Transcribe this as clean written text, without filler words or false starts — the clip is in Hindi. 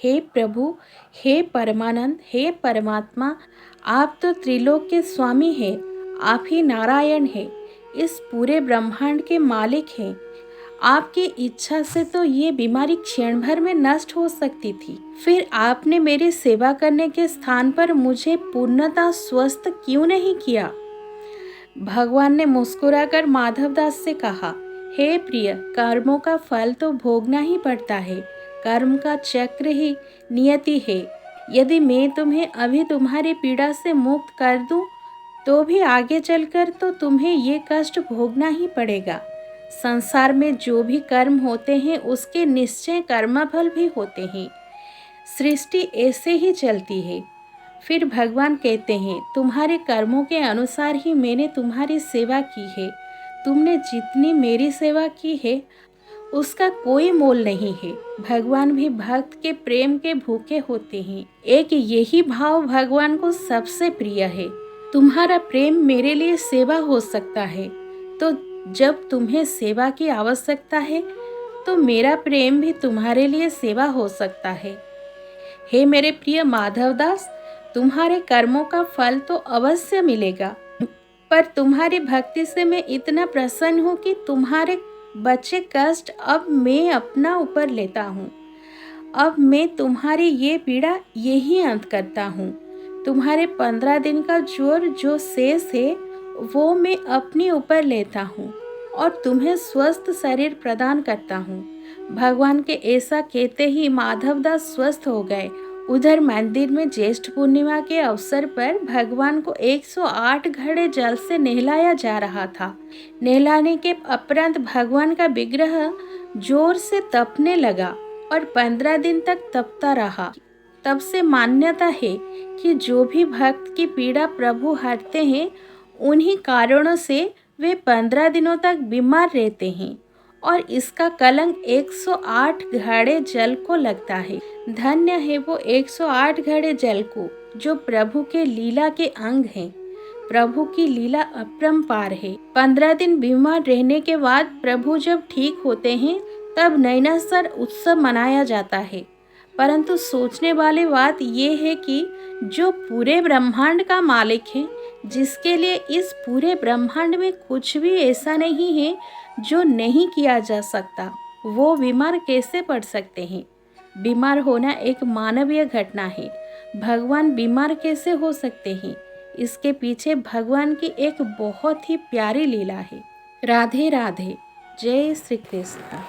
हे प्रभु, हे परमानंद, हे परमात्मा, आप तो त्रिलोक के स्वामी हैं, आप ही नारायण हैं, इस पूरे ब्रह्मांड के मालिक हैं। आपकी इच्छा से तो ये बीमारी क्षण भर में नष्ट हो सकती थी, फिर आपने मेरी सेवा करने के स्थान पर मुझे पूर्णतः स्वस्थ क्यों नहीं किया? भगवान ने मुस्कुराकर माधवदास से कहा, हे प्रिय, कर्मों का फल तो भोगना ही पड़ता है। कर्म का चक्र ही नियति है। यदि मैं तुम्हें अभी तुम्हारी पीड़ा से मुक्त कर दूं, तो भी आगे चलकर तो तुम्हें ये कष्ट भोगना ही पड़ेगा। संसार में जो भी कर्म होते हैं उसके निश्चय कर्मफल भी होते हैं। सृष्टि ऐसे ही चलती है। फिर भगवान कहते हैं, तुम्हारे कर्मों के अनुसार ही मैंने तुम्हारी सेवा की है। तुमने जितनी मेरी सेवा की है उसका कोई मोल नहीं है। भगवान भी भक्त के प्रेम के भूखे होते हैं। एक यही भाव भगवान को सबसे प्रिय है। तुम्हारा प्रेम मेरे लिए सेवा हो सकता है, तो जब तुम्हें सेवा की आवश्यकता है तो मेरा प्रेम भी तुम्हारे लिए सेवा हो सकता है। हे मेरे प्रिय माधवदास, तुम्हारे कर्मों का फल तो अवश्य मिलेगा, पर तुम्हारी भक्ति से मैं इतना प्रसन्न हूँ कि तुम्हारे बचे कष्ट अब मैं अपना ऊपर लेता हूँ। अब मैं तुम्हारी ये पीड़ा यही अंत करता हूँ। तुम्हारे 15 दिन का जोर जो शेष है वो मैं अपने ऊपर लेता हूँ और तुम्हें स्वस्थ शरीर प्रदान करता हूँ। भगवान के ऐसा कहते ही माधवदास स्वस्थ हो गए। उधर मंदिर में ज्येष्ठ पूर्णिमा के अवसर पर भगवान को 108 घड़े जल से नहलाया जा रहा था। नहलाने के उपरांत भगवान का विग्रह जोर से तपने लगा और 15 दिन तक तपता रहा। तब से मान्यता है कि जो भी भक्त की पीड़ा प्रभु हरते हैं, उन्हीं कारणों से वे 15 दिनों तक बीमार रहते हैं और इसका कलंक 108 घड़े जल को लगता है। धन्य है वो 108 घड़े जल को जो प्रभु के लीला के अंग हैं। प्रभु की लीला अपरंपार है। 15 दिन बीमार रहने के बाद प्रभु जब ठीक होते हैं तब नैनासर उत्सव मनाया जाता है। परंतु सोचने वाली बात यह है कि जो पूरे ब्रह्मांड का मालिक है, जिसके लिए इस पूरे ब्रह्मांड में कुछ भी ऐसा नहीं है जो नहीं किया जा सकता, वो बीमार कैसे पड़ सकते हैं? बीमार होना एक मानवीय घटना है। भगवान बीमार कैसे हो सकते हैं? इसके पीछे भगवान की एक बहुत ही प्यारी लीला है। राधे राधे। जय श्री कृष्ण।